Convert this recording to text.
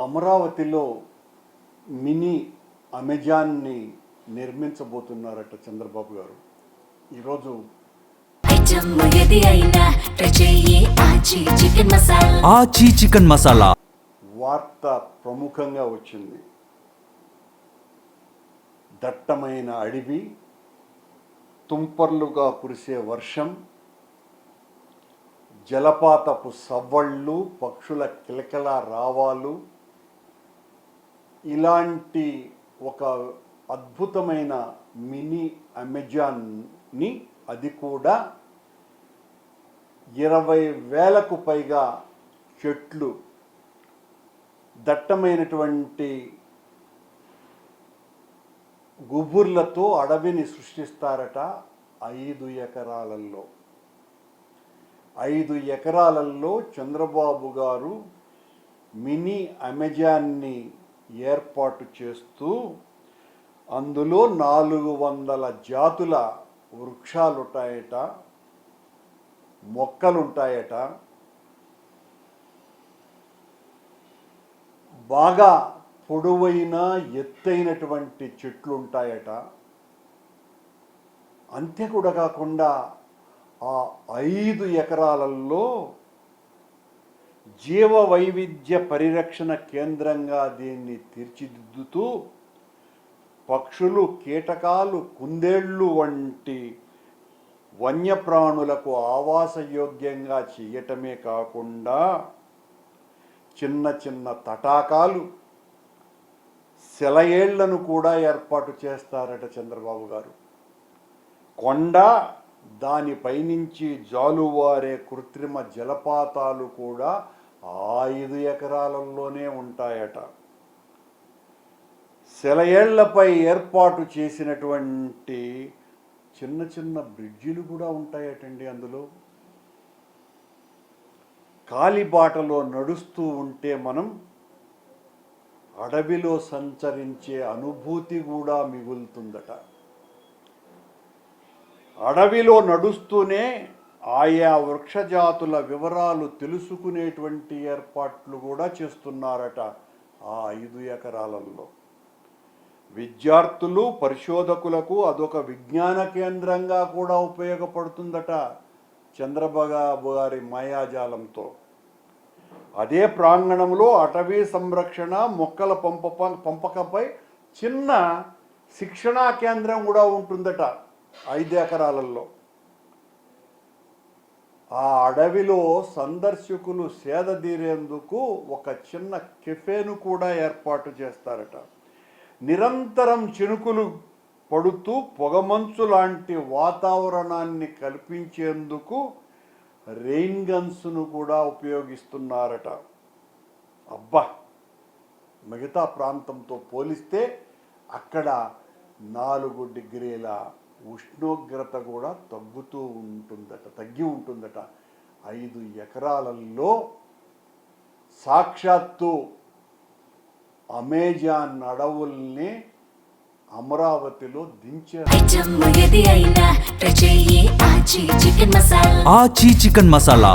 అమరావతిలో మినీ అమెజాన్ని నిర్మించబోతున్నారట చంద్రబాబు గారు. ఈరోజు ఆచి చికెన్ మసాలా వార్త ప్రముఖంగా వచ్చింది. దట్టమైన అడవి, తుంపర్లుగా కురిసే వర్షం, జలపాతపు సవ్వళ్ళు, పక్షుల కిలకిల రావాలు, ఇలాంటి ఒక అద్భుతమైన మినీ అమెజాన్ని, అది కూడా 20,000కు పైగా చెట్లు, దట్టమైనటువంటి గుబుర్లతో అడవిని సృష్టిస్తారట. 5 ఎకరాలలో 5 ఎకరాలలో చంద్రబాబు గారు మినీ అమెజాన్ని ఏర్పాటు చేస్తూ అందులో 400 జాతుల వృక్షాలుంటాయట, మొక్కలుంటాయట, బాగా పొడవైన ఎత్తైనటువంటి చెట్లు ఉంటాయట. అంతే కూడా కాకుండా ఆ 5 ఎకరాలలో జీవ వైవిధ్య పరిరక్షణ కేంద్రంగా దీన్ని తీర్చిదిద్దుతూ పక్షులు, కీటకాలు, కుందేళ్ళు వంటి వన్యప్రాణులకు ఆవాసయోగ్యంగా చేయటమే కాకుండా చిన్న చిన్న తటాకాలు, సెలయేళ్లను కూడా ఏర్పాటు చేస్తారట చంద్రబాబు గారు. కొండ, దానిపైనుంచి జాలువారే కృత్రిమ జలపాతాలు కూడా 5 ఎకరాలలోనే ఉంటాయట. సెలయేళ్లపై ఏర్పాటు చేసినటువంటి చిన్న చిన్న బ్రిడ్జిలు కూడా ఉంటాయటండి. అందులో కాలిబాటలో నడుస్తూ ఉంటే మనం అడవిలో సంచరించే అనుభూతి కూడా మిగులుతుందట. అడవిలో నడుస్తూనే ఆయా వృక్షజాతుల వివరాలు తెలుసుకునేటువంటి ఏర్పాట్లు కూడా చేస్తున్నారట ఆ 5 ఎకరాలలో. విద్యార్థులు, పరిశోధకులకు అదొక విజ్ఞాన కేంద్రంగా కూడా ఉపయోగపడుతుందట చంద్రబాబు గారి మాయాజాలంతో. అదే ప్రాంగణంలో అటవీ సంరక్షణ, మొక్కల పంపకంపై చిన్న శిక్షణా కేంద్రం కూడా ఉంటుందట 5 ఎకరాలలో. ఆ అడవిలో సందర్శకులు సేదతీరేందుకు ఒక చిన్న కెఫేను కూడా ఏర్పాటు చేస్తారట. నిరంతరం చినుకులు పడుతూ పొగమంచు లాంటి వాతావరణాన్ని కల్పించేందుకు రెయిన్ గన్స్ను కూడా ఉపయోగిస్తున్నారట. అబ్బా, మిగతా ప్రాంతంతో పోలిస్తే అక్కడ 4 డిగ్రీల ఉష్ణోగ్రత కూడా తగ్గి ఉంటుందట. 5 ఎకరాలలో సాక్షాత్తు అమెజాన్ అడవుల్ని అమరావతిలో దించారు. ఆచి చికెన్ మసాలా.